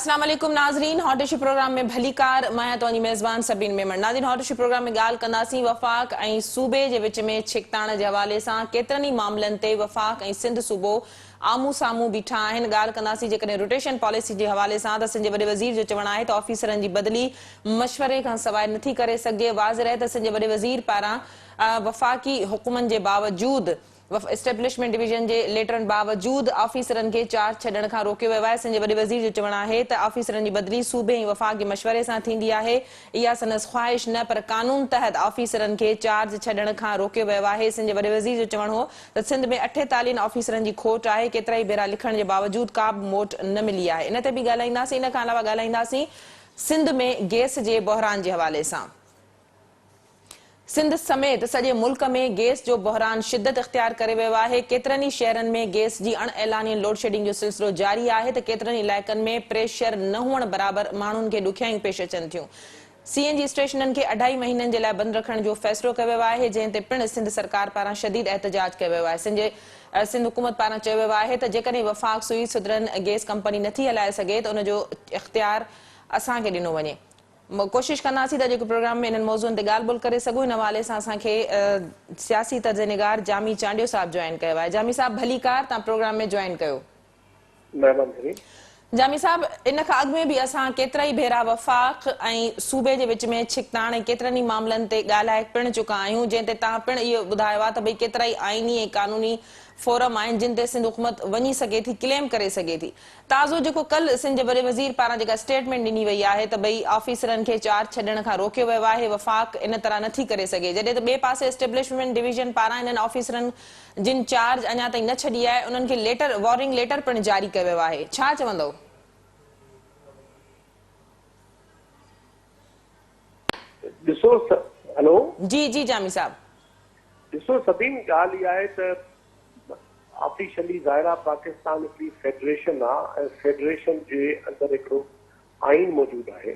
अस्सलाम वालेकुम नाज़रीन, हॉट इशू प्रोग्राम में भली कार मैं तो मेज़बान सबीन मेमन। नाज़रीन, हॉट इशू प्रोग्राम में ॻाल्हि कंदासीं वफ़ाक़ ऐं सूबे जे विच में छिकताण जे हवाले सां केतिरनि ई मामलनि ते वफ़ाक़ ऐं सिंध सूबो आमू साम्हूं बीठा आहिनि। ॻाल्हि कंदासीं जेकॾहिं रोटेशन पॉलिसी जे हवाले सां त सिंध जे वॾे वज़ीर जो चवणु आहे त ऑफिसरनि जी बदिली मशवरे खां सवाइ नथी करे सघिजे। वाज़ रहे त सिंध जे वॾे वज़ीर पारां वफ़ाक़ी हुकुमनि जे बावजूदि एस्टेब्लिशमेंट डिवीजन जे लेटरनि बावजूदि ऑफिसरनि खे चार्ज छॾण खां रोकियो वियो आहे। सिंध जे वॾे वज़ीर जो चवणु आहे त ऑफिसरनि जी बदिली सूबे ऐं वफ़ाक़ जे मशवरे सां थींदी आहे। इहा संदसि ख़्वाहिश न पर कानून तहत ऑफिसरनि खे चार्ज छॾण खां रोकियो वियो आहे। सिंध जे वॾे वज़ीर जो चवणु हो त सिंध में 48 ऑफिसरनि जी खोट आहे। केतिरा ई भेरा लिखण जे बावजूदि का बि मोट न मिली आहे। इन ते बि ॻाल्हाईंदासीं। इन खां अलावा ॻाल्हाईंदासीं सिंध में गैस जे बहिरान जे हवाले सां। सिंध समेत सॼे मुल्क में गैस जो बहिरान शिदत इख्तियार करे वियो आहे। केतिरनि ई शहरनि में गैस जी अण ऐलानी लोड शेडिंग जो सिलसिलो जारी आहे त केतिरनि ई इलाइक़नि में प्रेशर न हुअण बराबरि माण्हुनि खे ॾुखियाईं पेश अचनि थियूं। CNG स्टेशननि खे 2.5 महीननि जे लाइ बंदि रखण जो फ़ैसिलो कयो वियो आहे, जंहिं ते पिणु सिंध सरकार पारां शदीद एहतजाज कयो वियो आहे। सिंध हुकूमत पारां चयो वियो आहे त जेकॾहिं वफ़ाक़ सुई सुधरन गैस कंपनी नथी हलाए सघे त उनजो इख्तियार असांखे ॾिनो वञे। कोशिश कंदासीं त जेको प्रोग्राम में इन्हनि मौज़ूअनि ते ॻाल्हि ॿोल करे सघूं। इन हवाले सां असांखे सियासी तर्जनिगार जामी चांडियो साहब जॉइन कयो आहे। जामी साहब भली कार, तव्हां प्रोग्राम में जॉइन कयो। जामी साहब, इन खां अॻु में बि असां केतिरा ई भेरा वफ़ाक़ ऐं सूबे जे विच में छिकताण ऐं केतिरनि ई मामलनि ते ॻाल्हाए पिणु चुका आहियूं, जंहिं ते तव्हां पिणु इहो ॿुधायो आहे त भई केतिरा ई आइनी ऐं कानूनी फोरम आहिनि जिन ते सिंध हुकूमत वञी सघे थी, क्लेम करे सघे थी। ताज़ो जेको कल सिंध जे वॾे वज़ीर पारां जेका स्टेटमेंट ॾिनी वई आहे त भई ऑफिसरनि खे चार्ज छॾण खां रोकियो वियो आहे, वफ़ाक़ इन तरह नथी करे सघे, जॾहिं त ॿिए पासे एस्टेब्लिशमेंट डिवीजन पारां इन्हनि ऑफिसरनि जिन चार्ज अञा ताईं न छॾी आहे उन्हनि खे वॉर्निंग लेटर पिणु जारी कयो वियो आहे। छा चवंदव? हेलो जी जी जामी साहब, ॾिसो सभिनी ॻाल्हि इहा आहे त ऑफिशियली ज़ाहिर आहे पाकिस्तान हिकिड़ी फेडरेशन आहे ऐं फेडरेशन जे अंदरि हिकिड़ो आइन मौजूदु आहे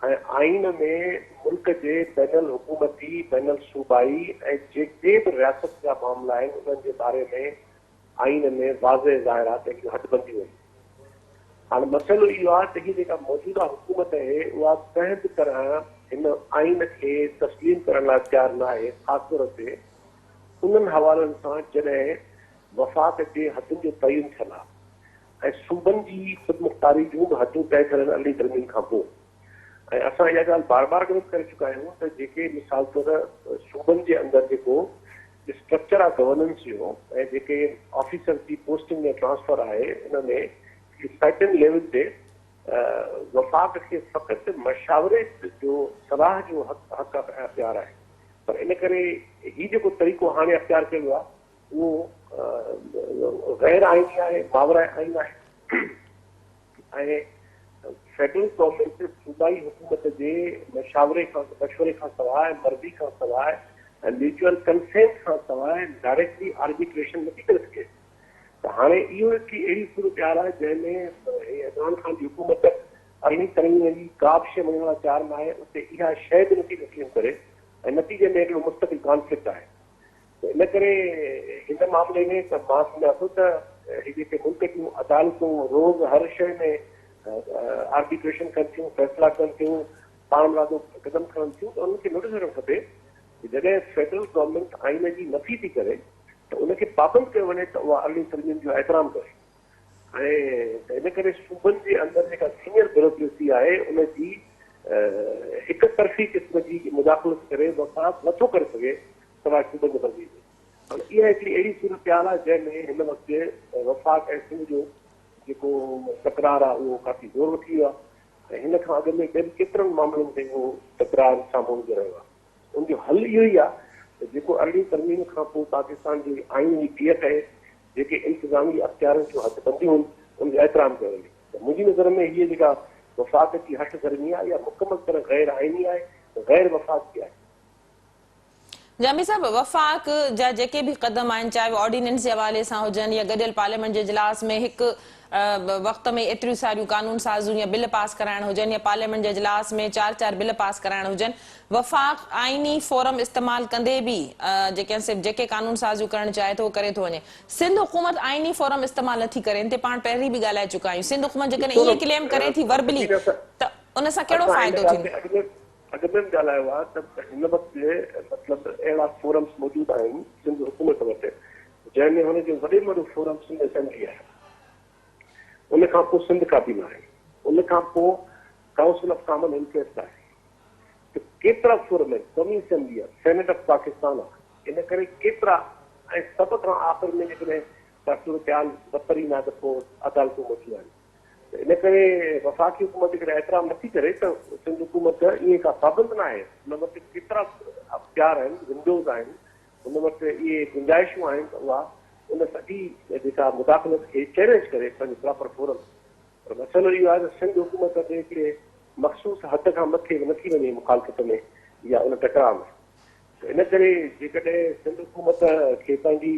ऐं आइन में मुल्क जे बैनल हुकूमती बैनल सूबाई ऐं जेके बि रियासत जा मामला आहिनि उन्हनि जे बारे में आइन में वाज़े ज़ाहिर आहे त हिकिड़ियूं हदबंदियूं आहिनि। हाणे मसइलो इहो आहे त हीअ जेका मौजूदा हुकूमत आहे उहा कंहिं बि तरह हिन आइन खे तस्लीम करण लाइ तयारु न आहे, ख़ासि तौर ते उन्हनि हवालनि सां जॾहिं वफ़ाक़ जे हदुनि जो तयन थियल आहे ऐं सूबनि जी ख़ुदमुख़्तारी जूं बि हदूं तय थियल अली तरमीन खां पोइ। ऐं असां इहा ॻाल्हि बार बार करे चुका आहियूं त जेके मिसाल तौर सूबनि जे अंदरि जेको स्ट्रक्चर आहे गवर्नेंस जो ऐं जेके ऑफिसर जी पोस्टिंग में ट्रांसफर आहे उन में सर्टेन लेवल ते वफ़ाक़ खे फ़क़ति मशावरे जो सलाह जो हक़ अख़्तियार आहे। पर इन करे हीउ जेको तरीक़ो हाणे अख़्तियार कयो वियो आहे उहो गैर आइनी आहे, मावरा आइन आहे ऐं फेडरल गवर्नमेंट सूबाई हुकूमत जे मशवरे खां सवाइ, मर्ज़ी खां सवाइ ऐं म्यूचुअल कंसेंट खां सवाइ डायरेक्टली आर्बिट्रेशन नथी करे सघे। त हाणे इहो हिकिड़ी अहिड़ी सूरत आहे जंहिंमें इमरान ख़ान जी हुकूमत अरिड़हीं तरमीम जी का बि शइ मञण लाइ तयारु न आहे, उते इहा शइ बि नथी तस्लीम करे ऐं नतीजे में हिकिड़ो मुस्तक़िल कॉन्फ्लिक्ट आहे। त इन करे हिन मामले में त मां सम्झां थो त हीअ जेके मुल्क जूं अदालतूं रोज़ हर शइ में आर्बिट्रेशन कनि थियूं, फ़ैसिला कनि थियूं, पाण मुरादो क़दम खणनि थियूं, त उन्हनि खे नोटिस ॾियणु खपे जॾहिं फेडरल गवर्नमेंट आइन जी नफ़ी थी करे त उनखे पाबंद कयो वञे त उहा अरली तरमीम जो एहतराम करे। ऐं इन करे सूबनि जे अंदरि जेका सीनियर ब्यूरोक्रेसी आहे उनजी हिक तरफ़ी क़िस्म जी मुदाख़लत करे वफ़ाक़ नथो करे सघे सवाइ सूबनि जे मर्ज़ी जे। इहा हिकिड़ी अहिड़ी सूरत आहे जंहिंमें हिन वक़्तु वफ़ाक़ ऐं सिंध जो जेको तकरार आहे उहो काफ़ी ज़ोर वठी वियो आहे ऐं हिन खां अॻु में ॿियनि केतिरनि मामलनि ते उहो तकरार साम्हूं ईंदो रहियो आहे। उनजो हल इहो ई आहे त जेको अरड़ी तरमीम खां पोइ पाकिस्तान जी आइन जी कीअत आहे, जेके इंतज़ामी अख़्तियारनि जूं हदबंदियूं आहिनि उनजो एहतराम कयो वञे। त मुंहिंजी नज़र में हीअ जेका वफ़ाक़ जी हठ धर्मी आहे इहा मुकमल तरह गैर आइनी आहे, गैर वफ़ाक़ी आहे। जामी साहब, वफ़ाक़ जा जेके भी क़दम आहिनि, चाहे ऑर्डिनेंस जे हवाले सां हुजनि या गॾियल पार्लियामेंट जे इजलास में हिकु वक़्त में एतिरियूं सारियूं कानून साज़ूं या बिल पास कराइण हुजनि या पार्लियामेंट जे इजलास में 4 बिल पास कराइण हुजनि, वफ़ाक़ आइनी फोरम इस्तेमाल कंदे भी जेके कानून साज़ूं करण चाहे थो करे थो वञे। सिंध हुकूमत आइनी फोरम इस्तेमाल नथी करे, इन ते पाण पहिरीं भी ॻाल्हाए चुका आहियूं। सिंध हुकूमत जेकॾहिं ईअं क्लेम करे थी वर्बली, त उन सां कहिड़ो फ़ाइदो थींदो? अॻु में ॻाल्हायो आहे त हिन वक़्तु मतिलबु अहिड़ा फोरम्स मौजूदु आहिनि सिंध हुकूमत वटि, जंहिंमें हुनजो वॾे में वॾो फोरम सिंध असेंबली आहे। उन खां पोइ सिंध काबीना आहे, उन खां पोइ काउंसिल ऑफ कॉमन इंटरेस्ट आहे, त केतिरा फोरम आहिनि। क़ौमी असेंबली आहे, सेनेट ऑफ पाकिस्तान आहे, इन करे केतिरा, ऐं सभ खां आख़िर में जेकॾहिं सूरत बदतरी न त पोइ अदालतूं मौजूदु आहिनि। इन करे वफ़ाक़ी हुकूमत जेकॾहिं एतिराम नथी करे त सिंध हुकूमत ईअं का पाबंद न आहे। हुन वटि केतिरा अख़्तियार आहिनि, विंडोज़ आहिनि, हुन वटि इहे गुंजाइशूं आहिनि त उहा उन सॼी जेका मुदाख़लत खे चैलेंज करे पंहिंजो प्रॉपर फोरम। पर मसइलो इहो आहे त सिंध हुकूमत ते हिकिड़े मख़सूस हद खां मथे नथी वञे मुखालफ़त में या उन टकराव में। इन करे जेकॾहिं सिंध हुकूमत खे पंहिंजी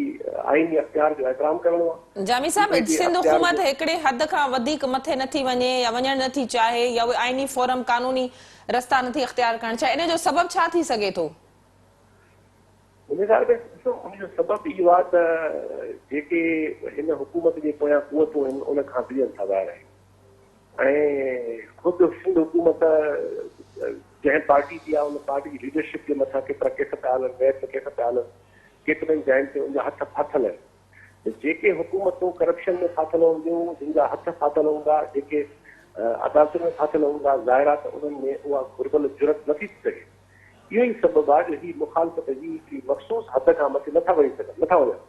आइनी अख़्तियार जो एहतराम करणो आहे। जामी साहब, सिंध हुकूमत हिकिड़े हद खां वधीक मथे नथी वञे या वञणु नथी चाहे या उहे आइनी फोरम कानूनी रस्ता नथी अख़्तियार करणु चाहे, इन जो सबबु छा थी सघे थो? उन ॻाल्हि में ॾिसो, उनजो सबबु इहो आहे त जेके हिन हुकूमत जे पोयां क़ुवतूं आहिनि उन खां बीहनि था ॿाहिरि आहिनि। ऐं ख़ुदि सिंध हुकूमत जंहिं पार्टी जी आहे उन पार्टी जी लीडरशिप जे मथां केतिरा केस पिया हलनि, गैर केस पिया हलनि, केतिरनि जाइनि ते उनजा हथ फाथल आहिनि। जेके हुकूमतूं करप्शन में फाथल हूंदियूं, जिन जा हथ फाथल हूंदा, जेके अदालतुनि में फाथल हूंदा, ज़ाहिर आहे त उन्हनि में उहा घुर्बल जुरत नथी थी सघे। इहो ई सबबु आहे जो ही मुखालफ़त जी हिकिड़ी मख़सूस हद खां मथे नथा वञी सघनि, नथा वञनि।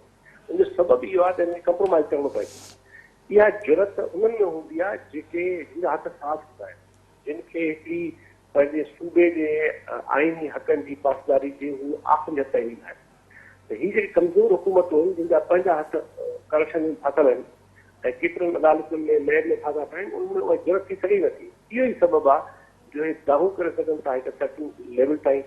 उनजो सबबु इहो आहे त हिन में कंप्रोमाइज़ करणो पए। इहा जुरत उन्हनि में हूंदी आहे जेके जिन हथ साफ़ हूंदा आहिनि, जिन खे हिकिड़ी पंहिंजे सूबे जे आइनी हक़नि जी पासदारी जे हू आख़िरी हथ ईंदा आहिनि। त हीअ जेके कमज़ोर हुकूमतूं आहिनि, जिन जा पंहिंजा हथ करप्शन में फाथल आहिनि ऐं केतिरनि अदालतुनि में महर में फाथा पिया आहिनि, उनमें उहा जुरत थी सघे नथी। इहो ई सबबु आहे जो हे दाहू करे सघनि था हिकु सर्टिन लेवल ताईं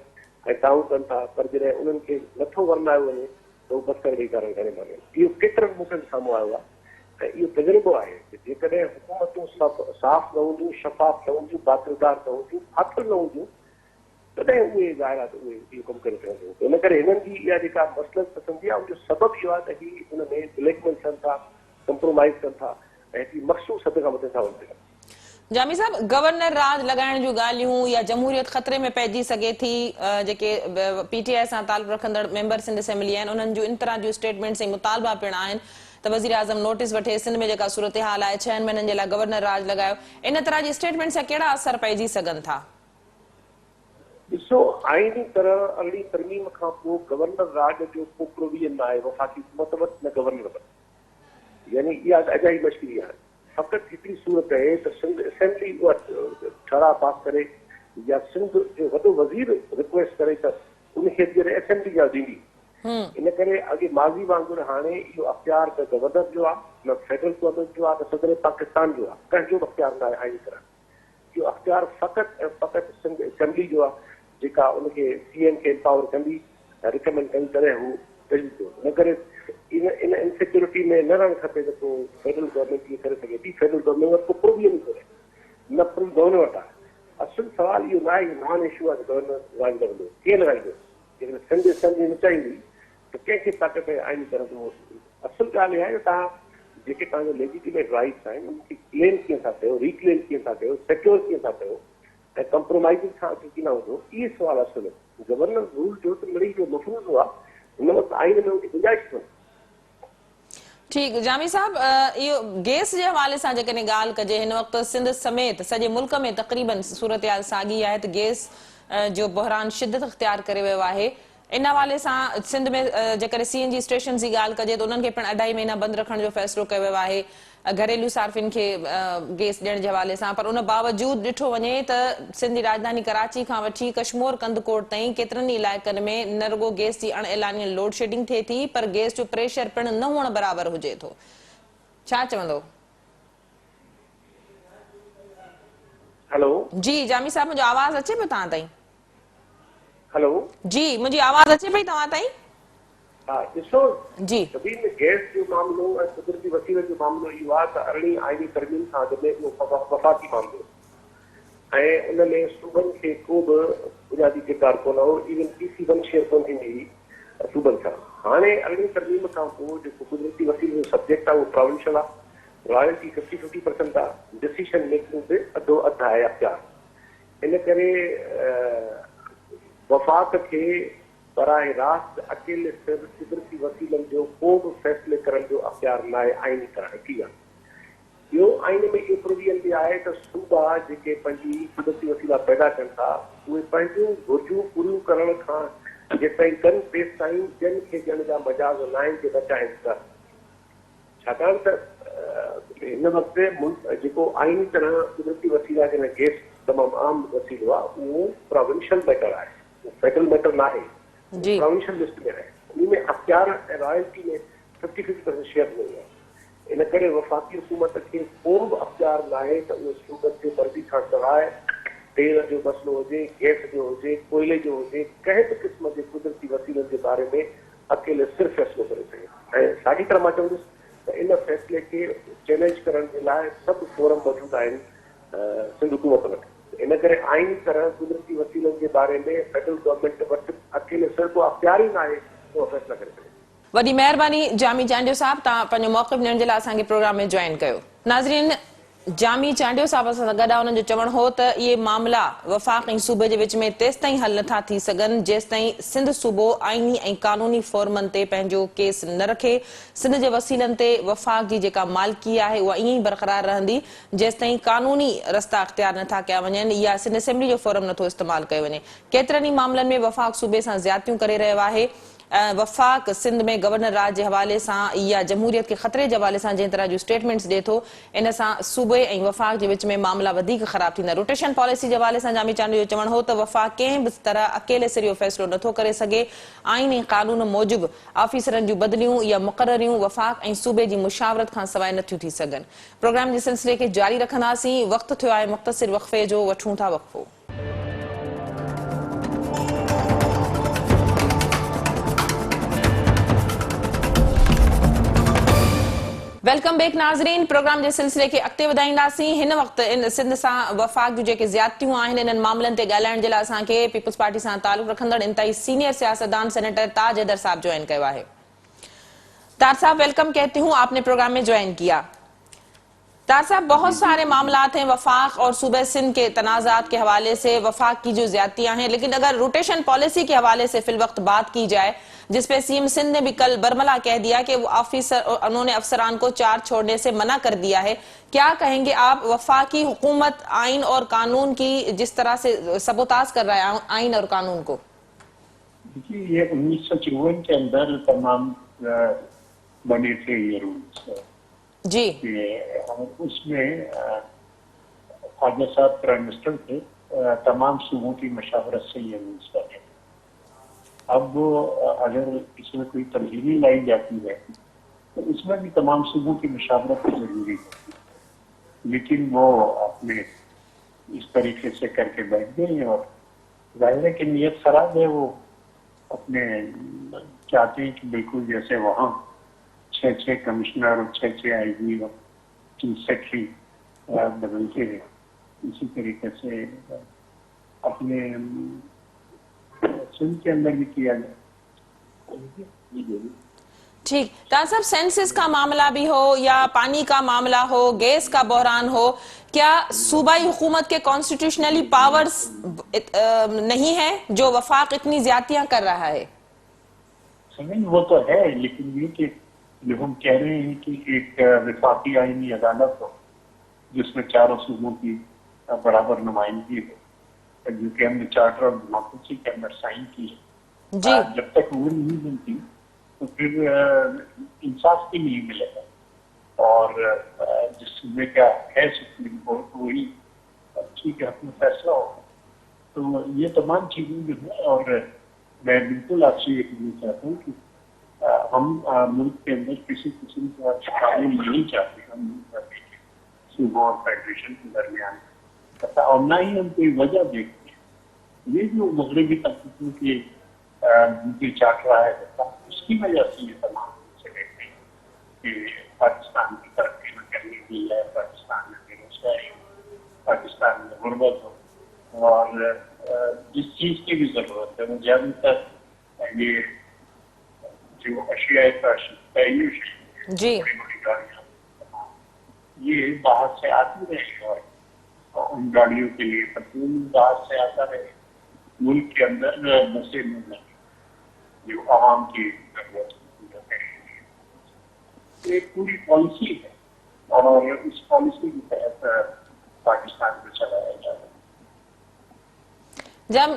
ऐं दाहू कनि था, पर जॾहिं उन्हनि खे नथो वरनायो वञे त उहो बदतर ॾेई करे वञनि। इहो केतिरनि मुल्कनि साम्हूं आयो आहे ऐं इहो तजुर्बो आहे त जेकॾहिं हुकूमतूं साफ़ न हूंदियूं, शफ़ाफ़ न हूंदियूं, बातिलदार न हूंदियूं, फाथल न हूंदियूं, तॾहिं उहे ज़ाहिर आहे त उहे इहो कमु करे सघंदियूं। इन करे हिननि जी इहा जेका मसलत पसंदी आहे, उनजो सबबु इहो आहे त हीअ हुन में ब्लैकमेल कनि था, कंप्रोमाइज़ कनि था ऐं हिकिड़ी मख़सूस हद खां मथे था वञनि। जामी साहब, गवर्नर राज लॻाइण जूं ॻाल्हियूं या जमहूरियत ख़तरे में पइजी सघे थी, जेके पीटीआई सां तालुक़ रखंदड़ मेंबर सिंध असेंबली आहिनि, उन्हनि जूं इन तरह जूं स्टेटमेंट्स ऐं मुतालबा पिणु आहिनि त वज़ीर आज़म नोटिस वठे, सिंध में जेका सूरत हाल आहे 6 महीननि जे लाइ गवर्नर राज लॻायो। इन तरह जी स्टेटमेंट सां कहिड़ा असर पइजी सघनि था? ॾिसो, आइनी तरह अॻिली तरमीम खां पोइ गवर्नर राज जो को प्रोविजन न आहे वफ़ाक़ी हुकूमत वटि, न गवर्नर वटि। यानी इहा अजाई मशकिली आहे। फ़क़ति हिकिड़ी सूरत आहे त सिंध असेंबली उहा ठड़ा पास करे या सिंध जो वॾो वज़ीर रिक्वेस्ट करे त उनखे जॾहिं असेंबली जा ॾींदी। इन करे अॻे माज़ी वांगुरु हाणे इहो अख़्तियार त गवर्नर जो आहे, न फेडरल गवर्नमेंट जो आहे, न सदर पाकिस्तान जो आहे, कंहिंजो बि अख़्तियार न आहे आइनी तरह। इहो अख़्तियार फ़क़ति ऐं फ़क़ति सिंध असेंबली जो आहे, जेका उनखे सीएम खे एम्पावर कंदी, रिकमेंड कंदी, तॾहिं हू कढी थो। इन करे इन इनसिक्योरिटी में न रहणु खपे त पोइ फेडरल गवर्नमेंट इहो करे सघे थी। फेडरल गवर्नमेंट वटि को प्रोविजन कोन्हे, न प्रूव गवर्नर वटि आहे। असुल सवाल इहो न आहे, इहो नॉन इशू आहे गवर्नर राज लॻंदो, केरु लॻाईंदो? जेकॾहिं सिंध असेंबली न चाहींदी त कंहिंखे ताक़त आइनी तरह असुल ॻाल्हि इहा आहे त तव्हां जेके तव्हांजा लेजिटिमेट राइट्स आहिनि उनखे क्लेम कीअं था कयो, रिक्लेम कीअं था कयो, सिक्योर कीअं था कयो ऐं कंप्रोमाइज़िंग सां कीअं न हूंदो, इहे सुवाल असुल गवर्नर रूल जो त मिड़ी जो मफ़रूज़ आहे, हुन वक़्तु आइन में उनजी गुंजाइश कोन्हे। ठीकु, जामी साहब, इहो गैस जे हवाले सां जेकॾहिं ॻाल्हि कजे, हिन वक़्तु सिंध समेत सॼे मुल्क में तक़रीबन सूरत हाल साॻी आहे त गैस जो बहरान शिदत इख़्तियार करे वियो आहे। इन हवाले सां सिंध में जेकॾहिं सीएनजी स्टेशन जी ॻाल्हि कजे त उन्हनि खे पिणु 2.5 महीना बंदि रखण जो फ़ैसिलो कयो वियो आहे घरेलू सार्फिन खे गैस ॾियण जे हवाले सां। पर उन बावजूदि ॾिठो वञे त सिंध जी राजधानी कराची खां वठी कश्मीर कंदकोट ताईं केतिरनि ई इलाइक़नि में न रुगो गैस जी अणएलानियल लोड शेडिंग थिए थी, पर गैस जो प्रेशर पिणु न हुअण बराबरि हुजे थो। छा चवंदो? हेलो जी जामी साहब, मुंहिंजो आवाज़ अचे पियो तव्हां ताईं? हेलो जी मुंहिंजी आवाज़ अचे पई तव्हां ताईं? हा ॾिसो जी सभिनि में गैस जो मामिलो ऐं कुदरती वसीले जो मामिलो इहो आहे त अरिड़हीं आईनी तरमीम खां अॻु में उहो वफ़ाक़ी मामिलो ऐं उन में सूबनि खे को बि बुनियादी किरदारु कोन हो, इवन पीसी वन शेयर कोन थींदी हुई सूबनि सां। हाणे अरिड़हीं तरमीम खां पोइ जेको कुदरती वसीले जो सब्जेक्ट आहे उहो प्रोविंशियल आहे, रॉयल्टी 50-50% आहे, डिसीशन मेकिंग बि अधो अधु आहे अख़्तियार। इन करे वफ़ाक़ खे बराह रास्त अकेले सिर्फ़ कुदरती वसीलनि जो को बि फ़ैसिले करण जो अख़्तियार न आहे आईनी तरह की आहे। ॿियो आइन में इहो प्रोविजन बि आहे त सूबा जेके पंहिंजी कुदरती वसीला पैदा कनि था उहे पंहिंजूं घुर्जूं पूरियूं करण खां जेसिताईं कनि तेसिताईं ॿियनि खे ॾियण जा मजाज़ न आहिनि जे बचाइनि था। छाकाणि त हिन वक़्तु जेको आईनी तरह कुदरती वसीला जंहिं गैस तमामु आम वसीलो आहे उहो प्रोविंशियल मैटर आहे, फेडरल मैटर न आहे, जी प्रोविंशियल लिस्ट में आहे। उन में अख़्तियार ऐं रॉयल्टी में 50-50% शेयर मिली आहे। इन करे वफ़ाक़ी हुकूमत खे को बि अख़्तियार न आहे त उहो सूबत जे मर्ज़ी खां सवाइ तेल जो मसइलो हुजे, गैस जो हुजे, कोयले जो हुजे, कंहिं बि क़िस्म जे कुदरती वसीलनि जे बारे में अकेले सिर्फ़ फ़ैसिलो करे सघे। ऐं साॻी तरह मां चवंदुसि त इन फ़ैसिले खे चैलेंज करण जे लाइ सभु फोरम मौजूदु आहिनि सिंध हुकूमत वटि। इन करे आईनी तरह कुदरती वसीलनि जे बारे में फेडरल गवर्नमेंट वटि अकेले सिर्फ़ अख़्तियार ई न आहे उहो फ़ैसिला करे सघे। वॾी महिरबानी जामी चांडियो साहब, तव्हां पंहिंजो मौक़िफ़ ॾियण जे लाइ असांखे प्रोग्राम में जॉइन कयो। नाज़रीन, जामी चांडियो साहब सां गॾु हुननि जो चवणु हो त इहे मामला वफ़ाक़ ऐं सूबे जे विच में तेसि ताईं हल नथा थी सघनि जेसि ताईं सिंध सूबो आईनी ऐं कानूनी फॉर्मनि ते पंहिंजो केस न रखे। सिंध जे वसीलनि ते वफ़ाक़ जी जेका मालिकी आहे उहा ईअं ई बरक़रार रहंदी जेसि ताईं कानूनी रस्ता अख़्तियार नथा कया वञनि या सिंध असेंबली जो फॉर्म नथो इस्तेमालु कयो वञे। केतिरनि ई मामलनि में वफ़ाक़ सूबे सां ज़्यादतियूं करे रहियो आहे। वफ़ाक़ सिंध में गवर्नर राज जे हवाले सां या जमहूरियत खे ख़तरे जे हवाले सां जंहिं तरह जूं स्टेटमेंट्स ॾिए थो, इन सां सूबे ऐं वफ़ाक़ जे विच में मामला वधीक ख़राब थींदा। रोटेशन पॉलिसी जे हवाले सां जामी चांडियो जो चवणु हो त वफ़ाक़ कंहिं बि तरह अकेले सिर इहो फ़ैसिलो नथो करे सघे। आईन ऐं कानून मूजिबि ऑफिसरनि जूं बदिलियूं या मुक़ररियूं वफ़ाक़ ऐं सूबे जी मुशावरत खां सवाइ नथियूं थी सघनि। प्रोग्राम जे सिलसिले खे जारी रखंदासीं। वक़्तु थियो आहे मुख़्तसिर वक़फ़े जो, वठूं था वक़फ़ो। वेलकम बैक नाज़रीन, प्रोग्राम जे सिलसिले खे अॻिते वधाईंदासीं। हिन वक़्तु इन सिंध सां वफ़ाक़ जूं जेके ज़्यादतियूं आहिनि इन्हनि मामलनि ते ॻाल्हाइण जे लाइ असांखे पीपल्स पार्टी सां तालुक़ रखंदड़ इंतहाई सीनियर सियासतदान सेनेटर ताज हैदर साहब ज्वाइन कयो आहे। ताज साहब वेलकम कहती हूँ, आपने प्रोग्राम में ज्वाइन किया। ताज साहब, बहुत सारे मामलात हैं वफाक और सूबे सिंध के तनाज़ात के हवाले से, वफाक की जो ज्यादतियां हैं, लेकिन अगर रोटेशन पॉलिसी के हवाले से फिल वक्त बात की जाए, जिसपे सीएम सिंध ने भी कल बरमला कह दिया कि वो उन्होंने अफसरान को चार्ज छोड़ने से मना कर दिया है। क्या कहेंगे आप, वफाकी हुकूमत आइन और कानून की जिस तरह से सबोताज कर रहा है आइन और कानून को? देखिए, ये 1954 के अंदर तमाम बने थे ये रूल्स जी। उसमें ख्वाजा साहब प्राइम मिनिस्टर थे, तमाम सूबों की मशावरत से ये रूल्स बने। अब वो अगर इसमें कोई तब्दीली लाई जाती है तो इसमें भी तमाम सूबों की मशावरत जरूरी है, लेकिन वो अपने इस तरीके से करके बैठ गए और जाहिर है कि नीयत खराब है। वो अपने चाहते हैं कि बिल्कुल जैसे वहाँ 6 कमिश्नर और 6 आईजी और चीफ सेक्रेटरी बदलते हैं, इसी तरीके से अपने सिंध के अंदर भी किया जाए। ठीक, ताज साहब, सेंसस का मामला भी हो या पानी का मामला हो, गैस का बहरान हो, क्या सूबाई हुकूमत के कॉन्स्टिट्यूशनली पावर्स नहीं है जो वफाक इतनी ज्यादतियां कर रहा है? वो तो है, लेकिन ये कि जो हम कह रहे हैं कि एक विफाकी आईनी अदालत हो जिसमें चारों सूबों की बराबर नुमाइंदगी हो, जो कि हमने चार्टर ऑफ डेमोक्रेसी के अंदर साइन की है, जब तक वो नहीं बनती तो फिर इंसाफ भी नहीं मिलेगा। और जिस सूबे का है सुप्रीम कोर्ट वही ठीक है अपना फैसला होगा। तो ये तमाम चीजें जो है, और मैं बिल्कुल आपसे ये कहना चाहता हूँ कि हम मुल्क के अंदर किसी किस्म का कानून नहीं चाहते। हम नहीं चाहते कि सूबों और फेडरेशन के दरमियान, और न ही हम कोई वजह देखते हैं ये जो मगरबी तकनीकों की नीति चाट रहा है, उसकी वजह से ये तमाम से देखते हैं कि पाकिस्तान की तरक्की में कमी हुई है, पाकिस्तान में बेरोजगारी, पाकिस्तान में गुर्बत हो, और जिस चीज की भी जरूरत है वो ज्यादातर ये जो अशियाए तय्युश जी बड़ी बड़ी गाड़ियाँ ये बाहर से आती रही, और उन गाड़ियों के लिए पेट्रोल बाहर से आता रहे, मुल्क के अंदर बसे न लगे जो आवाम की जरूरत पूरा करेंगे। एक पूरी पॉलिसी है और इस पॉलिसी के तहत पाकिस्तान को चलाया जा रहा है। जब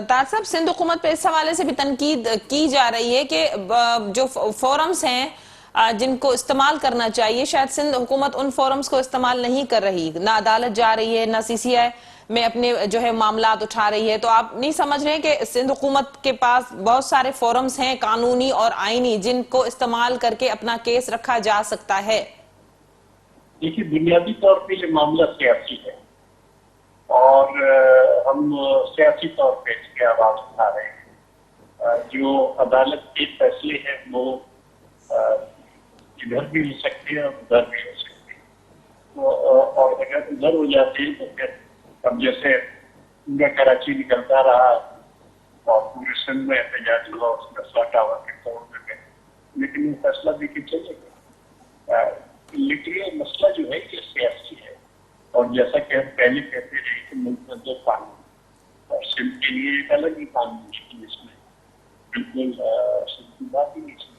ताज साहब, सिंध हुकूमत पे इस हवाले से भी तनकीद की जा रही है कि जो फोरम्स हैं जिनको इस्तेमाल करना चाहिए, शायद सिंध हुकूमत उन फोरम्स को इस्तेमाल नहीं कर रही, ना अदालत जा रही है, ना सीसीआई में अपने जो है मामलात उठा रही है। तो आप नहीं समझ रहे हैं कि सिंध हुकूमत के पास बहुत सारे फोरम्स हैं कानूनी और आईनी जिनको इस्तेमाल करके अपना केस रखा जा सकता है? देखिए, बुनियादी तौर पे ये मामला सियासी है और हम सियासी तौर पे इसकी आवाज उठा रहे हैं। जो अदालत के फैसले हैं वो इधर भी हो सकते हैं और उधर भी हो सकते हैं, तो और अगर उधर हो जाते हैं तो फिर अब जैसे उनका कराची निकलता रहा और पूरे सिंध में एहतजाज हुआ, उसमें 100 टावर के तोड़ने में, लेकिन ये फैसला भी कि चलेगा। लेकिन ये मसला जो है ये सियासी है, और जैसा कि हम पहले कहते रहे कि मुल्क में 2 कानून, और सिंध के लिए एक अलग ही कानून है, इसमें बिल्कुल सिंध की बात ही नहीं सुनी।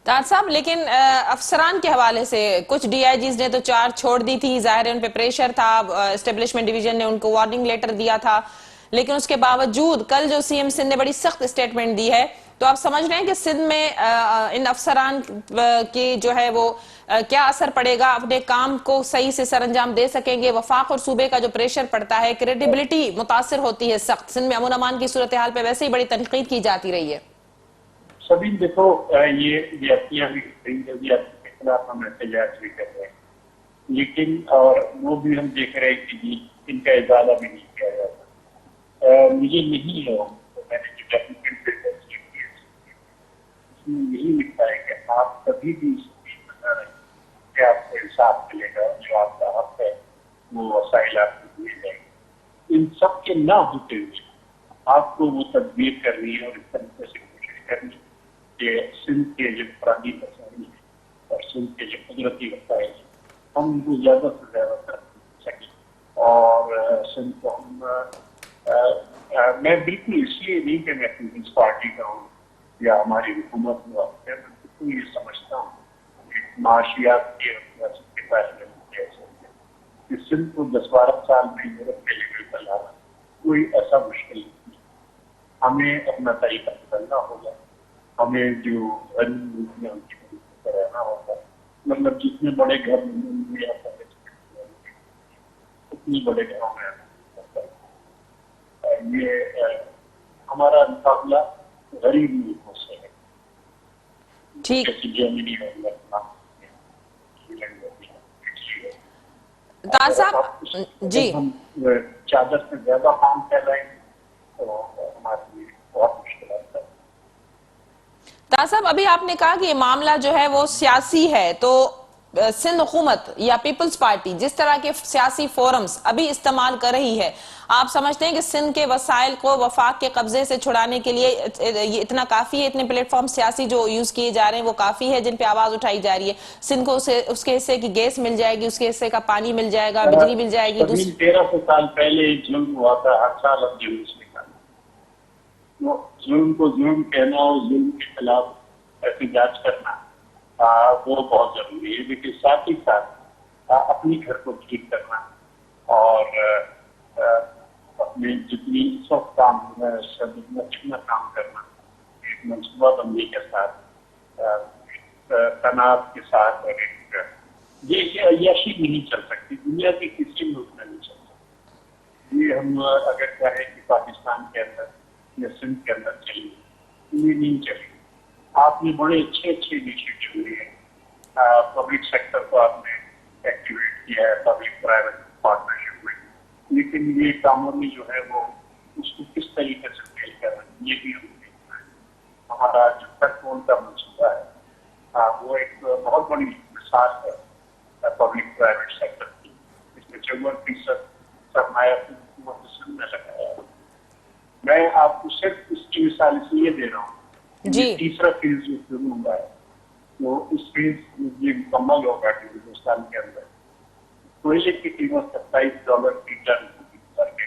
ताज साहब, लेकिन अफसरान के हवाले से कुछ डीआईजीज ने तो 4 छोड़ दी थी, जाहिर है उन पे प्रेशर था, एस्टेब्लिशमेंट डिवीजन ने उनको वार्निंग लेटर दिया था, लेकिन उसके बावजूद कल जो सीएम सिंध ने बड़ी सख्त स्टेटमेंट दी है, तो आप समझ रहे हैं कि सिंध में इन अफसरान की जो है वो क्या असर पड़ेगा, अपने काम को सही से सरअंजाम दे सकेंगे? वफाक और सूबे का जो प्रेशर पड़ता है, क्रेडिबिलिटी मुतासर होती है सख्त। सिंध में अमन अमान की सूरत हाल पे वैसे ही बड़ी तनकीद की जाती रही है। सभी देखो, ये व्यक्तियां भी के खिलाफ हम एहतजाज भी कर रहे हैं, लेकिन और वो भी हम देख रहे हैं कि इनका इजाला भी नहीं किया जाता। मुझे नहीं है, तो मैंने जो डॉक्यूमेंट उसमें यही लिखा है कि आप कभी भी बता रहे कि आपको इंसाफ मिलेगा, जो आपका हक है वो वसाइल आपको दिए जाएंगे। इन सब के ना होते हुए आपको वो तदबीर करनी है और इस तरीके से कोशिश करनी है कि सिंध के जो पुरानी वसाइल है और सिंध के जो कुदरती वसाइल है हम उनको ज्यादा से ज्यादा कर सकें। और सिंध को हम मैं बिल्कुल इसलिए नहीं कि मैं पीपल्स पार्टी का हूँ या हमारी हुकूमत हुआ, मैं बिल्कुल ये समझता हूँ माशियात के फैसले इस सिंध को 10-12 साल में यूरोप के लेवल पर लाना कोई ऐसा मुश्किल नहीं। हमें अपना तरीका बदलना होगा, हमें जो रणनीतियाँ उनकी रहना होगा, मतलब जितने बड़े घर में उतनी बड़े घरों में ये हमारा मुकाबला गरीब मुल्कों से है। ठीक, जर्मनी ताज साहब जी, हम चादर से ज्यादा काम कर रहे हैं तो हमारे लिए बहुत मुश्किल है। ताज साहब, अभी आपने कहा कि ये मामला जो है वो सियासी है, तो सिंध हुकूमत या पीपल्स पार्टी जिस तरह के सियासी फोरम्स अभी इस्तेमाल कर रही है, आप समझते हैं कि सिंध के वसाइल को वफाक के कब्जे से छुड़ाने के लिए ये इतना काफी है? इतने प्लेटफॉर्म सियासी जो यूज किए जा रहे हैं वो काफी है जिन पे आवाज उठाई जा रही है? सिंध को उसके हिस्से की गैस मिल जाएगी, उसके हिस्से का पानी मिल जाएगा, बिजली मिल जाएगी। 1300 साल पहले जुल्म हुआ था, हर साल अब जुल्म निकालना, जुल्म को जुल्म कहना और जुल्म के खिलाफ एहतजाज करना वो बहुत जरूरी है। लेकिन साथ ही साथ अपनी घर को ठीक करना और अपने जितनी सब काम जितना काम करना मनसूबाबंदी के साथ, तनाव के साथ, और ये अय्याशी नहीं चल सकती, दुनिया के किसी मुल्क में नहीं चल सकती। ये हम अगर चाहें कि पाकिस्तान के अंदर या सिंध के अंदर चलिए, ये नहीं चलेगी। आपने बड़े अच्छे इनिशिएटिव लिए हैं, पब्लिक सेक्टर को आपने एक्टिवेट किया है, पब्लिक प्राइवेट पार्टनरशिप में لیکن یہ کاموں میں جو ہے وہ اس کو کس طریقے سے فیل کر رہے ہیں یہ بھی ہم دیکھنا ہے. ہمارا جو پیٹرول کا منصوبہ ہے وہ ایک بہت بڑی مثال ہے پبلک پرائیویٹ سیکٹر کی. اس میں 54% سرمایہ حکومت سندھ میں لگایا ہے. میں آپ کو صرف اس کی مثال اس لیے دے رہا ہوں جی. کہ تیسرا فیز جو شروع ہوا ہے تو اس فیز یہ مکمل ہوگا ہندوستان کے اندر. کوئلے کی قیمت $27 فی ٹن ہوگی پر ڈے.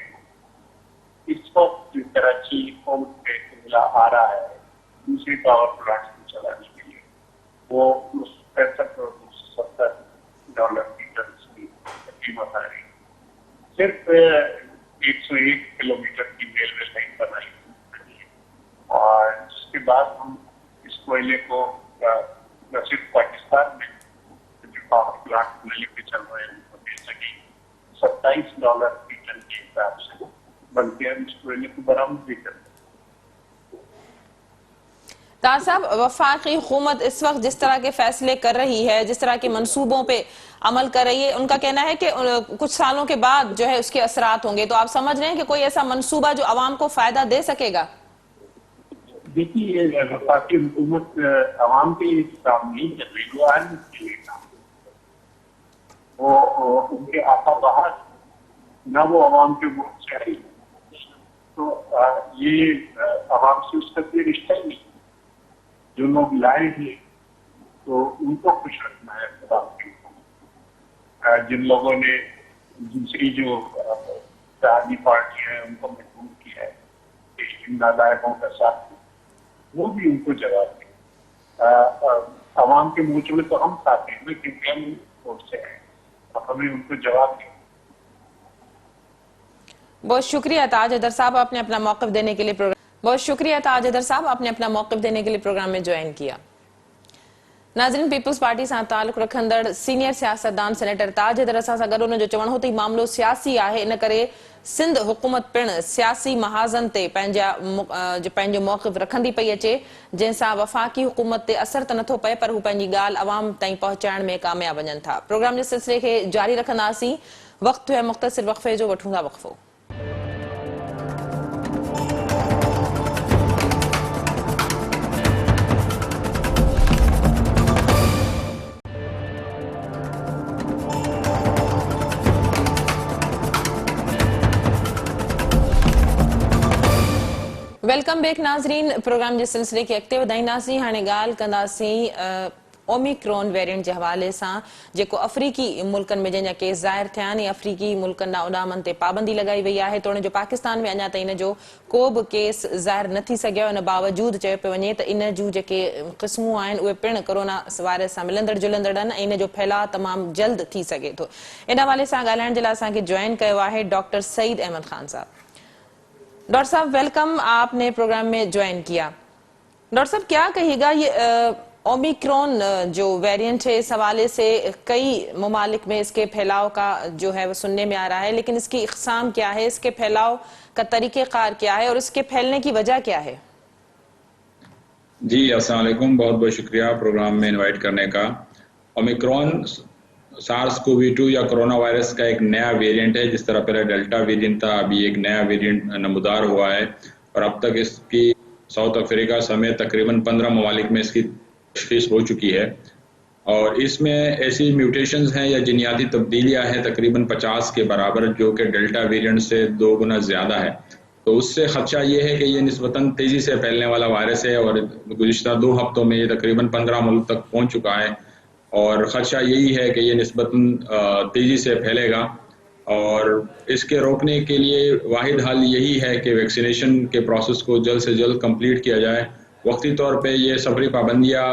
اس وقت کراچی پورٹ پہ ملا آ رہا ہے دوسری پاور پلانٹ کو چلانے کے لیے وہ $65-70 فی ٹن کی قیمت آ رہی ہے. صرف 101 کلومیٹر کی ریلوے لائن بنائی ہے اور جس کے بعد ہم اس کوئلے کو نہ صرف پاکستان میں جو پاور پلانٹ لے کے چل رہے ہیں ان کو دے سکیں $27 فی ٹن کے حساب سے بلکہ ہم اس کوئلے کو برآمد بھی کرتے ہیں. طاہر صاحب وفاقی حکومت اس وقت جس طرح کے فیصلے کر رہی ہے جس طرح کے منصوبوں پہ عمل کر رہی ہے ان کا کہنا ہے کہ کچھ سالوں کے بعد جو ہے اس کے اثرات ہوں گے تو آپ سمجھ رہے ہیں کہ کوئی ایسا منصوبہ جو عوام کو فائدہ دے سکے گا؟ دیکھیے وفاقی حکومت عوام کے لیے کام نہیں کر رہی وہ عالم کے لیے کام وہ ان کے آقا باہر نہ وہ عوام کے ووٹ سے آئی تو یہ عوام سے اس کا کوئی رشتہ ہی نہیں. جو لوگ لائے ہیں تو ان کو خوش رکھنا ہے خطاب کی حکومت. جن لوگوں نے دوسری جو اتحادی پارٹیاں ہیں ان کو محکوم کیا ہے کہ ان نالائقوں کا ساتھ وہ بھی ان کو جواب دیں. عوام کے مورچے میں تو ہم ساتھ ہیں لیکن ہم ووٹ سے ہیں اور ہمیں ان کو جواب دیں. بہت شکریہ تاج حیدر صاحب آپ نے اپنا موقف دینے کے لیے پروگرام میں جوائن کیا. ناظرین پیپلز پارٹی سے تعلق رکھندڑ سینئر سیاستدان سینیٹر تاج حیدر سان گڈ ان جو چوڻ هو ته معاملو سیاسي آهي ان کرے سندھ حڪومت پڻ سياسي محاذن تے پنهنجو موقف رکھندي پئی اچي جن سان وفاقي حڪومت تے اثر ته نٿو پئي پر هو پنهنجي ڳالهه عوام تائين پهچائڻ ۾ کامياب وڃن ٿا. پروگرام جي سلسلے کي جاري رکنداسين. وقت ہے مختصر وقفے جو وٺون ٿا وقفو. ویلکم بیک ناظرین. پروگرام کے سلسلے کے اگتے ودائنداسیں. ہانے گال کنداسیں اومیکرون ویرینٹ کے حوالے سے جو افریقی ملکن میں جن کیس ظاہر تھیا افریقی ملکن اڈامن تے پابندی لگائی وئی ہے تو جو پاکستان میں اجا تین جو کو بھی کیس ظاہر نہ تھی سگیا ان باوجود چے پہ ونے تو ان جو جے قسموں آئین اوے پن کورونا وائرس سے ملندڑ جلندڑ ان جو پھیلاؤ تمام جلد تھی سکے تو. ان حوالے سے ڳالهائڻ جے لاءِ اسان کي جوائن کيو ہے ڈاکٹر سعید احمد خان صاحب. ڈاکٹر صاحب ویلکم, آپ نے پروگرام میں جوائن کیا. ڈاکٹر صاحب کیا کہیے گا یہ اومیکرون جو ویرینٹ ہے اس حوالے سے کئی ممالک میں اس کے پھیلاؤ کا جو ہے وہ سننے میں آ رہا ہے لیکن اس کی اقسام کیا ہے, اس کے پھیلاؤ کا طریقہ کار کیا ہے اور اس کے پھیلنے کی وجہ کیا ہے؟ جی السلام علیکم, بہت بہت شکریہ پروگرام میں انوائٹ کرنے کا. اومیکرون سارس کووی 2 یا کرونا وائرس کا ایک نیا ویرینٹ ہے. جس طرح پہلے ڈیلٹا ویرینٹ تھا ابھی ایک نیا ویرینٹ نمودار ہوا ہے اور اب تک اس کی ساؤتھ افریقہ سمیت تقریباً 15 ممالک میں اس کی تشخیص ہو چکی ہے اور اس میں ایسی میوٹیشنز ہیں یا جینیاتی تبدیلیاں ہیں تقریباً 50 کے برابر جو کہ ڈیلٹا ویرینٹ سے 2 گنا زیادہ ہے. تو اس سے خدشہ یہ ہے کہ یہ نسبتاً تیزی سے پھیلنے والا وائرس ہے اور گزشتہ 2 ہفتوں میں یہ تقریباً 15 ملک تک پہنچ چکا ہے اور خدشہ یہی ہے کہ یہ نسبتاً تیزی سے پھیلے گا اور اس کے روکنے کے لیے واحد حل یہی ہے کہ ویکسینیشن کے پروسیس کو جلد سے جلد کمپلیٹ کیا جائے. وقتی طور پہ یہ سفری پابندیاں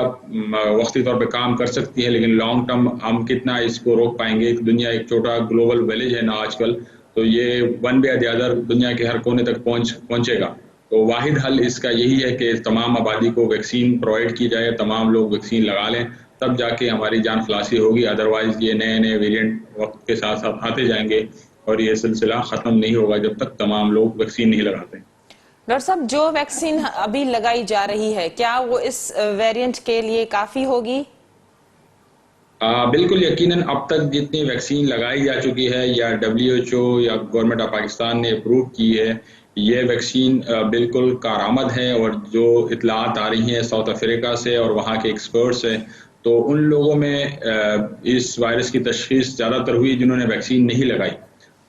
وقتی طور پہ کام کر سکتی ہیں لیکن لانگ ٹرم ہم کتنا اس کو روک پائیں گے. دنیا ایک چھوٹا گلوبل ویلیج ہے نا آج کل, تو یہ ون وے یا دی ادر دنیا کے ہر کونے تک پہنچے گا. تو واحد حل اس کا یہی ہے کہ تمام آبادی کو ویکسین پرووائڈ کی جائے, تمام لوگ ویکسین لگا لیں تب جا کے ہماری جان خلاصی ہوگی. ادروائز یہ نئے نئے ویرینٹ وقت کے ساتھ ساتھ آتے جائیں گے اور یہ سلسلہ ختم نہیں ہوگا جب تک تمام لوگ ویکسین نہیں لگاتے. ڈاکٹر صاحب جو ویکسین ابھی لگائی جا رہی ہے کیا وہ اس ویرینٹ کے لیے کافی ہوگی؟ بالکل یقیناً اب تک جتنی ویکسین لگائی جا چکی ہے یا WHO یا گورنمنٹ آف پاکستان نے اپروو کی ہے، یہ ویکسین بالکل کارآمد ہے، اور جو اطلاعات آ رہی ہیں ساؤتھ افریقہ سے اور وہاں کے ایکسپرٹ سے، تو ان لوگوں میں اس وائرس کی تشخیص زیادہ تر ہوئی جنہوں نے ویکسین نہیں لگائی،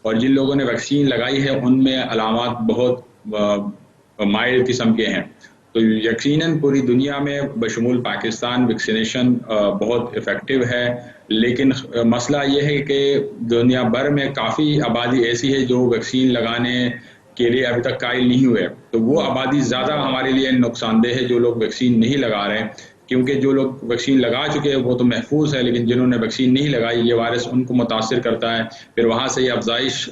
اور جن لوگوں نے ویکسین لگائی ہے ان میں علامات بہت مائل قسم کے ہیں۔ تو یقیناً پوری دنیا میں بشمول پاکستان ویکسینیشن بہت افیکٹو ہے، لیکن مسئلہ یہ ہے کہ دنیا بھر میں کافی آبادی ایسی ہے جو ویکسین لگانے کے لیے ابھی تک قائل نہیں ہوئے، تو وہ آبادی زیادہ ہمارے لیے نقصان دہ ہے جو لوگ ویکسین نہیں لگا رہے ہیں، کیونکہ جو لوگ ویکسین لگا چکے ہیں وہ تو محفوظ ہے، لیکن جنہوں نے ویکسین نہیں لگائی یہ وائرس ان کو متاثر کرتا ہے، پھر وہاں سے یہ افزائش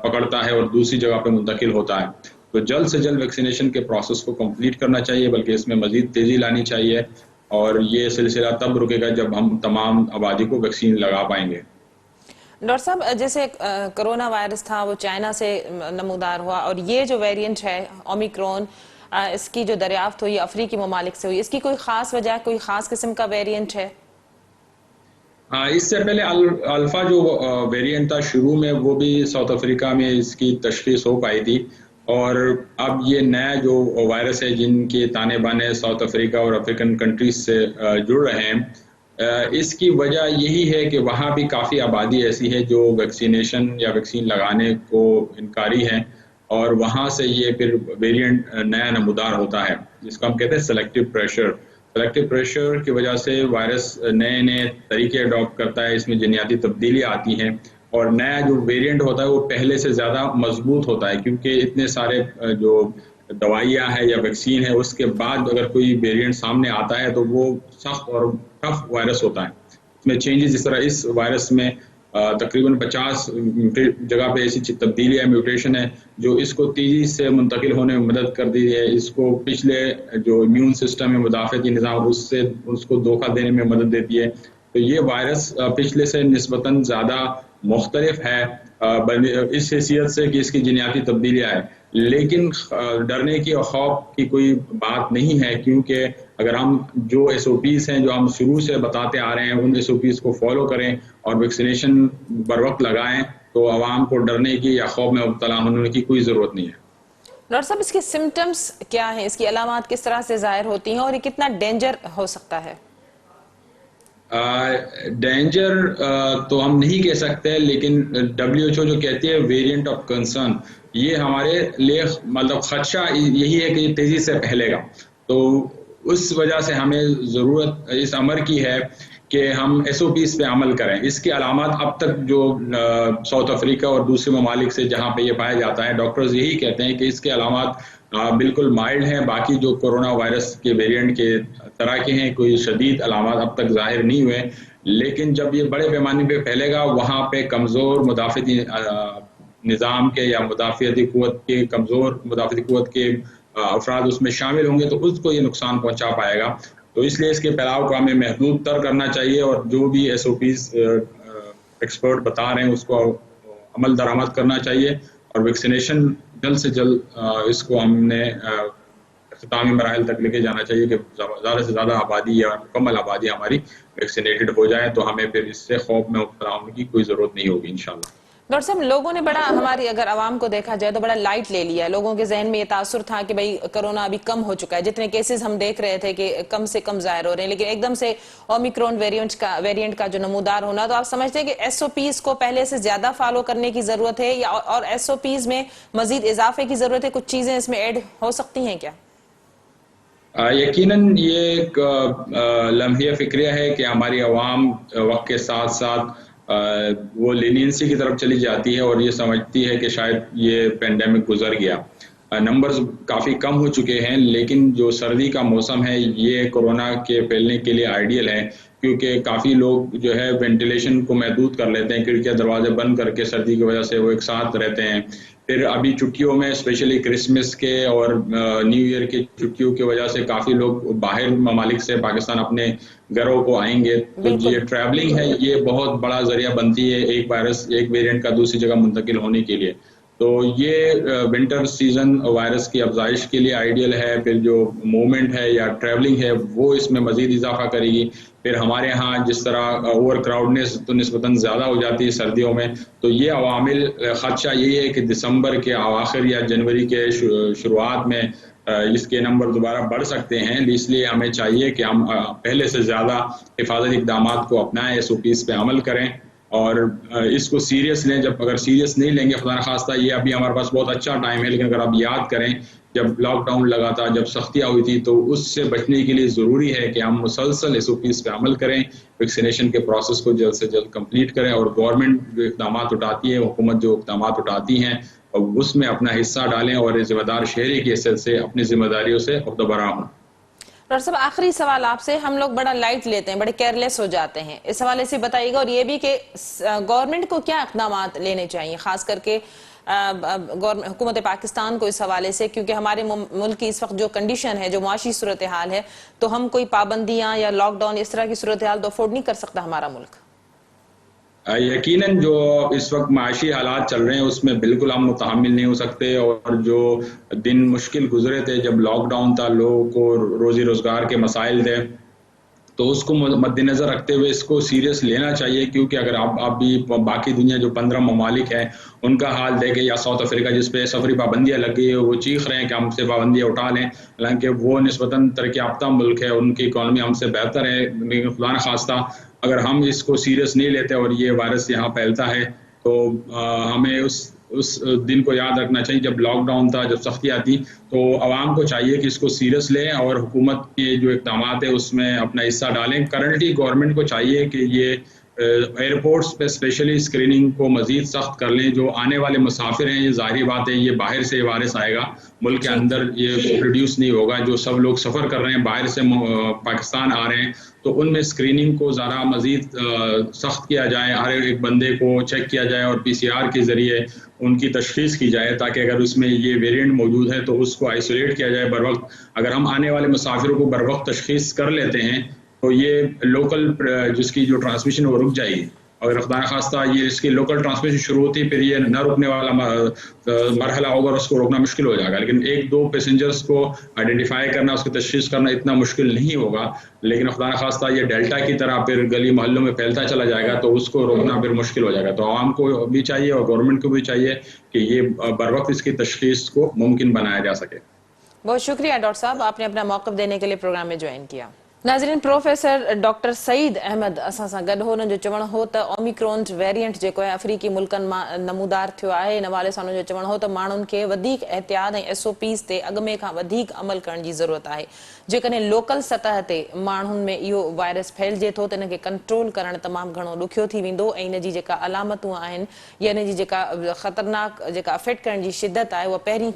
پکڑتا ہے اور دوسری جگہ پہ منتقل ہوتا ہے۔ تو جلد سے جلد ویکسینیشن کے پروسیس کو کمپلیٹ کرنا چاہیے، بلکہ اس میں مزید تیزی لانی چاہیے، اور یہ سلسلہ تب رکے گا جب ہم تمام آبادی کو ویکسین لگا پائیں گے۔ ڈاکٹر صاحب، جیسے کرونا وائرس تھا وہ چائنا سے نمودار ہوا، اور یہ جو ویرینٹ ہے اومیکرون، اس کی جو دریافت ہوئی افریقی ممالک سے ہوئی، اس کی کوئی خاص وجہ، کوئی خاص قسم کا ویرینٹ ہے؟ اس سے پہلے الفا جو ویرینٹ تھا شروع میں، وہ بھی ساؤتھ افریقہ میں اس کی تشخیص ہو پائی تھی، اور اب یہ نیا جو وائرس ہے جن کے تانے بانے ساؤتھ افریقہ اور افریقن کنٹریز سے جڑ رہے ہیں، اس کی وجہ یہی ہے کہ وہاں بھی کافی آبادی ایسی ہے جو ویکسینیشن یا ویکسین لگانے کو انکاری ہے، اور وہاں سے یہ پھر ویرینٹ نیا نمودار ہوتا ہے، جس کو ہم کہتے ہیں سلیکٹیو پریشر۔ سلیکٹیو پریشر کی وجہ سے وائرس نئے نئے طریقے اڈاپٹ کرتا ہے، اس میں جینیاتی تبدیلیاں آتی ہیں، اور نیا جو ویرینٹ ہوتا ہے وہ پہلے سے زیادہ مضبوط ہوتا ہے، کیونکہ اتنے سارے جو دوائیاں ہیں یا ویکسین ہے اس کے بعد اگر کوئی ویرینٹ سامنے آتا ہے تو وہ سخت اور ٹف وائرس ہوتا ہے۔ اس میں چینجز، جس طرح اس وائرس میں تقریباً 50 جگہ پہ ایسی تبدیلی ہے، میوٹیشن ہے، جو اس کو تیزی سے منتقل ہونے میں مدد کر دی ہے، اس کو پچھلے جو امیون سسٹم ہے، مدافعتی نظام، اس کو دھوکہ دینے میں مدد دیتی ہے۔ تو یہ وائرس پچھلے سے نسبتاً زیادہ مختلف ہے اس حیثیت سے کہ اس کی جینیاتی تبدیلیاں ہے، لیکن ڈرنے کی اور خوف کی کوئی بات نہیں ہے، کیونکہ اگر ہم جو SOPs ہیں جو ہم شروع سے بتاتے آ رہے ہیں ان SOPs کو فالو کریں اور ویکسینیشن بر وقت لگائیں تو عوام کو ڈرنے کی یا خوف میں مبتلا ہونے کی کوئی ضرورت نہیں ہے۔ ڈاکٹر صاحب، اس کے سمٹمز کیا ہیں، اس کی علامات کس طرح سے ظاہر ہوتی ہیں، اور یہ کتنا ڈینجر ہو سکتا ہے؟ ڈینجر تو ہم نہیں کہہ سکتے، لیکن WHO جو کہتی ہے ویرینٹ آف کنسرن، یہ ہمارے لیے مطلب خدشہ یہی ہے کہ یہ تیزی سے پھیلے گا، تو اس وجہ سے ہمیں ضرورت اس امر کی ہے کہ ہم SOPs پہ عمل کریں۔ اس کی علامات اب تک جو ساؤتھ افریقہ اور دوسرے ممالک سے جہاں پہ یہ پایا جاتا ہے، ڈاکٹرز یہی کہتے ہیں کہ اس کے علامات بالکل مائلڈ ہیں، باقی جو کورونا وائرس کے ویرینٹ کے طرح کے ہیں کوئی شدید علامات اب تک ظاہر نہیں ہوئے، لیکن جب یہ بڑے پیمانے پہ پھیلے گا وہاں پہ کمزور مدافعتی نظام کے یا مدافعتی قوت کے افراد اس میں شامل ہوں گے تو اس کو یہ نقصان پہنچا پائے گا، تو اس لیے اس کے پھیلاؤ کو ہمیں محدود تر کرنا چاہیے، اور جو بھی SOPs ایکسپرٹ بتا رہے ہیں اس کو عمل درآمد کرنا چاہیے، اور ویکسینیشن جلد سے جلد اس کو ہم نے اختتامی مراحل تک لے کے جانا چاہیے کہ زیادہ سے زیادہ آبادی یا مکمل آبادی ہماری ویکسینیٹڈ ہو جائے، تو ہمیں پھر اس سے خوف میں مبتلا ہونے کی کوئی ضرورت نہیں ہوگی انشاءاللہ۔ ڈاکٹر صاحب، لوگوں نے بڑا، ہماری اگر عوام کو دیکھا جائے تو بڑا لائٹ لے لیا ہے، لوگوں کے ذہن میں یہ تاثر تھا کہ بھئی کرونا ابھی کم ہو چکا ہے، جتنے کیسز ہم دیکھ رہے تھے کہ کم سے کم ظاہر ہو رہے ہیں، لیکن ایک دم سے اومیکرون ویرینٹ کا جو نمودار ہونا، تو آپ سمجھتے ہیں کہ SOPs کو پہلے سے زیادہ فالو کرنے کی ضرورت ہے، یا اور SOPs میں مزید اضافے کی ضرورت ہے، کچھ چیزیں اس میں ایڈ ہو سکتی ہیں کیا؟ یقیناً یہ ایک لمحہ فکریہ ہے کہ ہماری عوام وقت کے ساتھ ساتھ وہ لینینسی کی طرف چلی جاتی ہے اور یہ سمجھتی ہے کہ شاید یہ پینڈیمک گزر گیا، نمبرز کافی کم ہو چکے ہیں، لیکن جو سردی کا موسم ہے یہ کورونا کے پھیلنے کے لیے آئیڈیل ہے، کیونکہ کافی لوگ جو ہے وینٹیلیشن کو محدود کر لیتے ہیں، کھڑکیاں دروازے بند کر کے سردی کی وجہ سے وہ ایک ساتھ رہتے ہیں، پھر ابھی چھٹیوں میں اسپیشلی کرسمس کے اور نیو ایئر کی چھٹیوں کی وجہ سے کافی لوگ باہر ممالک سے پاکستان اپنے گھروں کو آئیں گے، تو یہ ٹریولنگ ہے، یہ بہت بڑا ذریعہ بنتی ہے ایک وائرس ایک ویرینٹ کا دوسری جگہ منتقل ہونے کے لیے، تو یہ ونٹر سیزن وائرس کی افزائش کے لیے آئیڈیل ہے. پھر جو موومنٹ ہے یا ٹریولنگ ہے وہ اس میں مزید اضافہ کرے گی. پھر ہمارے ہاں جس طرح اوور کراؤڈنیس تو نسبتاً زیادہ ہو جاتی ہے سردیوں میں, تو یہ عوامل خدشہ یہی ہے کہ دسمبر کے اواخر یا جنوری کے شروعات میں اس کے نمبر دوبارہ بڑھ سکتے ہیں. اس لیے ہمیں چاہیے کہ ہم پہلے سے زیادہ حفاظتی اقدامات کو اپنائیں, SOPs پہ عمل کریں اور اس کو سیریس لیں. جب اگر سیریس نہیں لیں گے خدا نخواستہ, یہ ابھی ہمارے پاس بہت اچھا ٹائم ہے, لیکن اگر آپ یاد کریں جب لاک ڈاؤن لگا تھا, جب سختیاں ہوئی تھی, تو اس سے بچنے کے لیے ضروری ہے کہ ہم مسلسل SOPs پہ عمل کریں, ویکسینیشن کے پروسیس کو جلد سے جلد کمپلیٹ کریں, اور گورنمنٹ جو اقدامات اٹھاتی ہے, حکومت جو اقدامات اٹھاتی ہیں, اس میں اپنا حصہ ڈالیں اور ذمہ دار شہری کی حیثیت سے اپنی ذمہ داریوں سے عہدہ ہوں. ڈاکٹر صاحب آخری سوال آپ سے, ہم لوگ بڑا لائٹ لیتے ہیں, بڑے کیئرلیس ہو جاتے ہیں, اس حوالے سے بتائیے گا, اور یہ بھی کہ گورنمنٹ کو کیا اقدامات لینے چاہیے, خاص کر کے حکومت پاکستان کو اس حوالے سے, کیونکہ ہمارے ملک کی اس وقت جو کنڈیشن ہے, جو معاشی صورتحال ہے, تو ہم کوئی پابندیاں یا لاک ڈاؤن اس طرح کی صورتحال تو افورڈ نہیں کر سکتا ہمارا ملک. یقیناً جو اس وقت معاشی حالات چل رہے ہیں اس میں بالکل ہم متحمل نہیں ہو سکتے, اور جو دن مشکل گزرے تھے جب لاک ڈاؤن تھا, لوگوں کو روزی روزگار کے مسائل تھے, تو اس کو مد نظر رکھتے ہوئے اس کو سیریس لینا چاہیے. کیونکہ اگر آپ بھی باقی دنیا جو 15 ممالک ہیں ان کا حال دیکھیں, یا ساؤتھ افریقہ جس پہ سفری پابندیاں لگ گئی ہے, وہ چیخ رہے ہیں کہ ہم سے پابندیاں اٹھا لیں, حالانکہ وہ نسبتاً ترقی یافتہ ملک ہے, ان کی اکانومی ہم سے بہتر ہے. لیکن خدا نخواستہ اگر ہم اس کو سیریس نہیں لیتے اور یہ وائرس یہاں پھیلتا ہے, تو ہمیں اس دن کو یاد رکھنا چاہیے جب لاک ڈاؤن تھا, جب سختیاں تھیں, تو عوام کو چاہیے کہ اس کو سیریس لیں اور حکومت کے جو اقدامات ہیں اس میں اپنا حصہ ڈالیں. کرنٹلی گورنمنٹ کو چاہیے کہ یہ ایئرپورٹس پہ اسپیشلی اسکریننگ کو مزید سخت کر لیں. جو آنے والے مسافر ہیں, یہ ظاہری بات ہے, یہ باہر سے وائرس آئے گا, ملک کے اندر یہ پروڈیوس نہیں ہوگا. جو سب لوگ سفر کر رہے ہیں باہر سے پاکستان آ رہے ہیں, تو ان میں اسکریننگ کو ذرا مزید سخت کیا جائے, ہر ایک بندے کو چیک کیا جائے اور PCR کے ذریعے ان کی تشخیص کی جائے, تاکہ اگر اس میں یہ ویریئنٹ موجود ہے تو اس کو آئسولیٹ کیا جائے بر وقت. اگر ہم آنے والے مسافروں کو بر وقت تشخیص کر لیتے ہیں تو یہ لوکل جس کی جو ٹرانسمیشن وہ رک جائے گی. اگر خدا نخواستہ یہ اس کی لوکل ٹرانسمیشن شروع ہوتی, پھر یہ نہ رکنے والا مرحلہ ہوگا, اس کو روکنا مشکل ہو جائے گا. لیکن 1-2 پیسنجرز کو آئیڈینٹیفائی کرنا, اس کی تشخیص کرنا اتنا مشکل نہیں ہوگا. لیکن خدا نخواستہ یہ ڈیلٹا کی طرح پھر گلی محلوں میں پھیلتا چلا جائے گا, تو اس کو روکنا پھر مشکل ہو جائے گا. تو عوام کو بھی چاہیے اور گورنمنٹ کو بھی چاہیے کہ یہ بر وقت اس کی تشخیص کو ممکن بنایا جا سکے. بہت شکریہ ڈاکٹر صاحب, آپ نے اپنا موقف دینے کے لیے پروگرام میں جوائن کیا. ناظرین, پروفیسر ڈاکٹر سعید احمد اساں سان گڈ ہو. جو چوڻ ہو ته اومیکرون ویریئنٹ जेको आहे अफ्रीकी मुल्कनि मां नमूदार थियो आहे. इन हवाले सां जो चवण हो त माण्हुनि खे वधीक एहतियात ऐं SOPs ते अॻु में खां वधीक अमल करण जी ज़रूरत आहे. जेकॾहिं लोकल सतह ते माण्हुनि में इहो वायरस फैलिजे थो त इन खे कंट्रोल करणु तमामु घणो ॾुखियो थी वेंदो, ऐं इन जी जेका अलामतूं आहिनि या इन जी जेका ख़तरनाक जेका अफेक्ट करण जी शिदत आहे उहा पहिरीं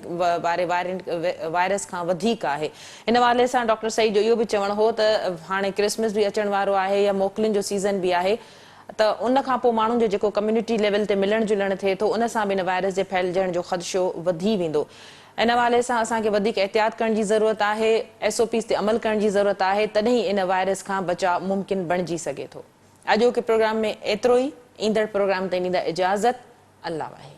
वारे वायरस खां वधीक आहे. इन हवाले सां डॉक्टर सईद जो इहो बि चवणु हो त हाणे क्रिसमस भी अचण वारो आहे या मोकलिन जो सीज़न भी आहे, त उन खां पोइ माण्हुनि जो जेको कम्युनिटी लेवल ते मिलण जुलण थिए थो, उन सां बि इन वायरस जे फैलिजण जो ख़दशो वधी वेंदो. इन हवाले सां असांखे वधीक एहतियात करण जी ज़रूरत आहे, SOPs ते अमल करण जी ज़रूरत आहे, तॾहिं इन वायरस खां बचाव मुमकिन बणिजी सघे थो. अॼोके प्रोग्राम में एतिरो ई. ईंदड़ प्रोग्राम ताईं ॾींदा इजाज़त. अल्लाह वाहे.